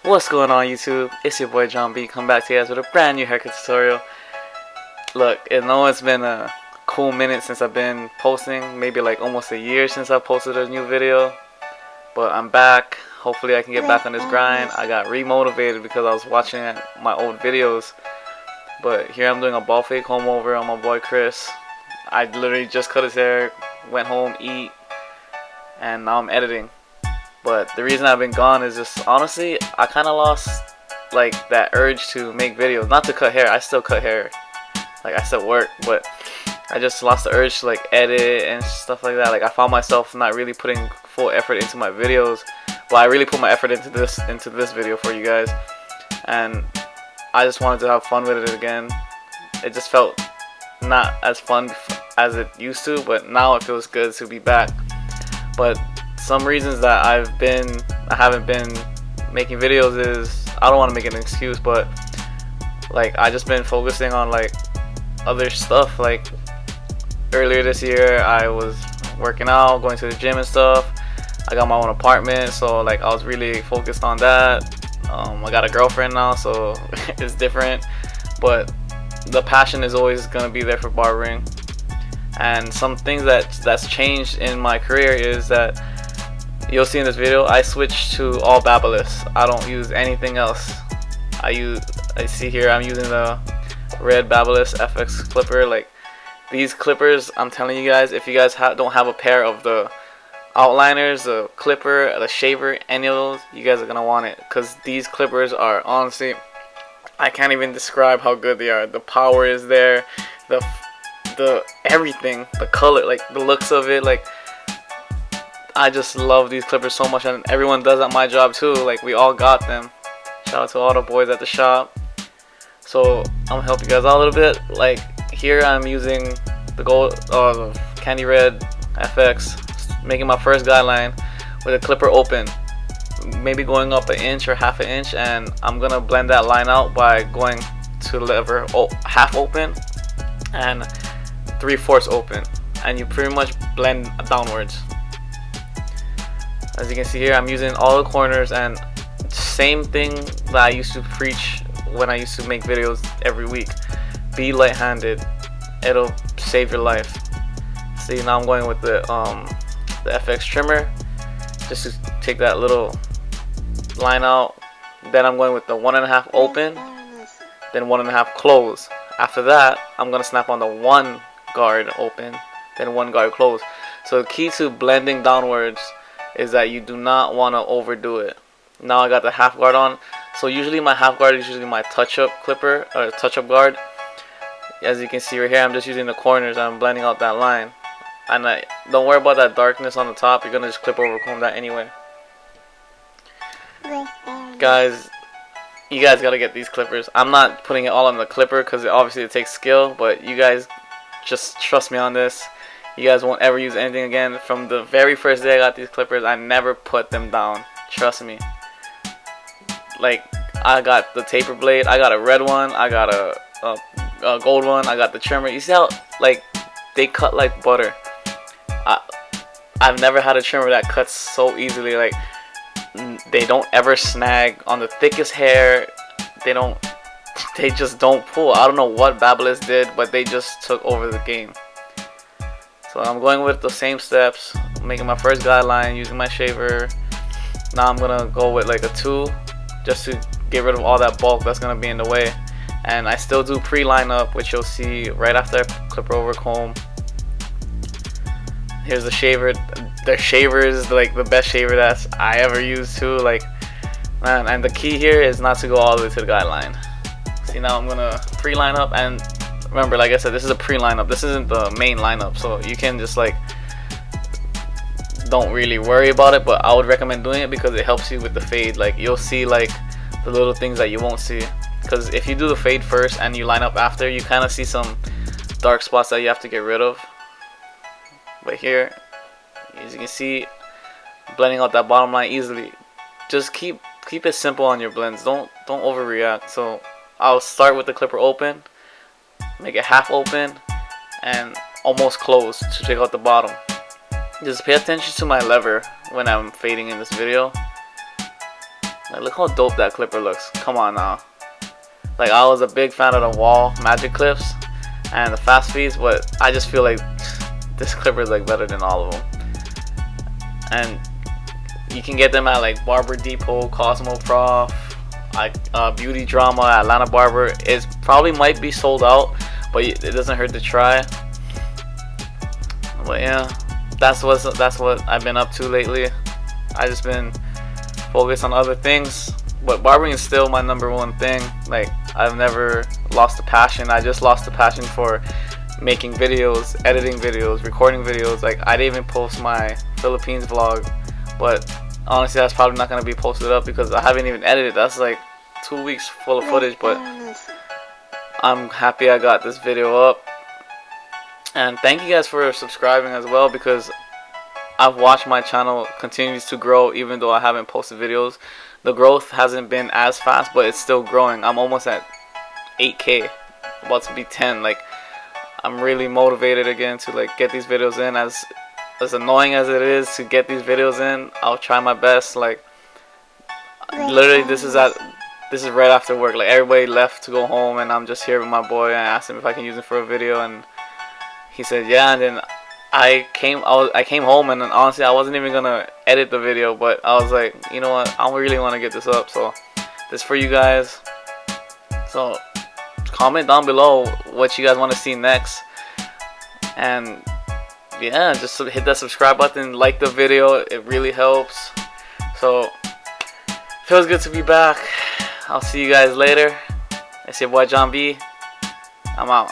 What's going on YouTube? It's your boy John B. Come back to you guys with a brand new haircut tutorial. Look, I know it's been a cool minute since I've been posting, maybe like almost a year since I posted a new video, but I'm back. Hopefully I can get back on this grind. I got remotivated because I was watching my old videos, but here I'm doing a ball fade comb over on my boy Chris. I literally just cut his hair, went home, eat, and now I'm editing. But the reason I've been gone is just honestly I kind of lost like that urge to make videos. Not to cut hair, I still cut hair, like I still work, but I just lost the urge to like edit and stuff like that. Like I found myself not really putting full effort into my videos. Well, I really put my effort into this video for you guys, and I just wanted to have fun with it again. It just felt not as fun as it used to, but now it feels good to be back. But some reasons that I haven't been making videos is, I don't want to make an excuse, but like I just been focusing on like other stuff. Like earlier this year I was working out, going to the gym and stuff. I got my own apartment, so like I was really focused on that. I got a girlfriend now, so it's different, but the passion is always gonna be there for barbering. And some things that's changed in my career is that you'll see in this video, I switched to all Babyliss. I don't use anything else. I see here I'm using the red Babyliss FX clipper. Like these clippers, I'm telling you guys, if you guys don't have a pair of the outliners, the clipper, the shaver, any of those, you guys are gonna want it, because these clippers are honestly, I can't even describe how good they are. The power is there, the everything, the color, like the looks of it, like I just love these clippers so much, and everyone does at my job too. Like we all got them. Shout out to all the boys at the shop. So I'm gonna help you guys out a little bit. Like here I'm using the the candy red FX, making my first guideline with a clipper open, maybe going up an inch or half an inch, and I'm gonna blend that line out by going to lever half open and 3/4 open, and you pretty much blend downwards. As you can see here, I'm using all the corners, and same thing that I used to preach when I used to make videos every week. Be light-handed, it'll save your life. See, now I'm going with the FX trimmer, just to take that little line out. Then I'm going with the 1.5 open, then 1.5 close. After that, I'm gonna snap on the 1 guard open, then 1 guard close. So the key to blending downwards is that you do not want to overdo it. Now I got the half guard on, so usually my half guard is usually my touch-up clipper or touch-up guard. As you can see right here, I'm just using the corners and I'm blending out that line. And don't worry about that darkness on the top, you're gonna just clip over comb that anyway. Guys, you guys gotta get these clippers. I'm not putting it all on the clipper because obviously it takes skill, but you guys just trust me on this. You guys won't ever use anything again. From the very first day I got these clippers, I never put them down. Trust me. Like I got the taper blade, I got a red one, I got a gold one, I got the trimmer. You see how like they cut like butter. I've never had a trimmer that cuts so easily. Like they don't ever snag on the thickest hair. They just don't pull. I don't know what Babyliss did, but they just took over the game. So I'm going with the same steps, making my first guideline, using my shaver. Now I'm gonna go with like a 2, just to get rid of all that bulk that's gonna be in the way. And I still do pre-line up, which you'll see right after I clip over comb. Here's the shaver. The shaver is like the best shaver that I ever used too. Like man, and the key here is not to go all the way to the guideline. See, now I'm gonna pre-line up, and remember, like I said, this is a pre-lineup. This isn't the main lineup, so you can just like don't really worry about it. But I would recommend doing it because it helps you with the fade. Like you'll see like the little things that you won't see, because if you do the fade first and you line up after, you kind of see some dark spots that you have to get rid of. But here, as you can see, blending out that bottom line easily. Just keep it simple on your blends. Don't overreact. So I'll start with the clipper open, make it half open and almost close to take out the bottom. Just pay attention to my lever when I'm fading in this video. Like, look how dope that clipper looks. Come on now. Like, I was a big fan of the wall magic clips and the fast feeds, but I just feel like this clipper is like better than all of them. And you can get them at like Barber Depot, Cosmo Prof, like Beauty Drama, Atlanta Barber. It probably might be sold out, but it doesn't hurt to try. But yeah, that's what I've been up to lately. I just been focused on other things, but barbering is still my #1 thing. Like, I've never lost the passion. I just lost the passion for making videos, editing videos, recording videos. Like, I didn't even post my Philippines vlog, but honestly that's probably not gonna be posted up because I haven't even edited. That's like 2 weeks full of footage, but I'm happy I got this video up. And thank you guys for subscribing as well, because I've watched my channel continues to grow even though I haven't posted videos. The growth hasn't been as fast, but it's still growing. I'm almost at 8K, about to be 10. Like, I'm really motivated again to like get these videos in. As annoying as it is to get these videos in, I'll try my best. Like, literally this is right after work. Like, everybody left to go home and I'm just here with my boy. I asked him if I can use it for a video and he said yeah, and then I came home, and then honestly I wasn't even gonna edit the video, but I was like, you know what, I really want to get this up, so this is for you guys. So comment down below what you guys want to see next, and yeah, just hit that subscribe button, like the video, it really helps. So feels good to be back. I'll see you guys later. It's your boy John B. I'm out.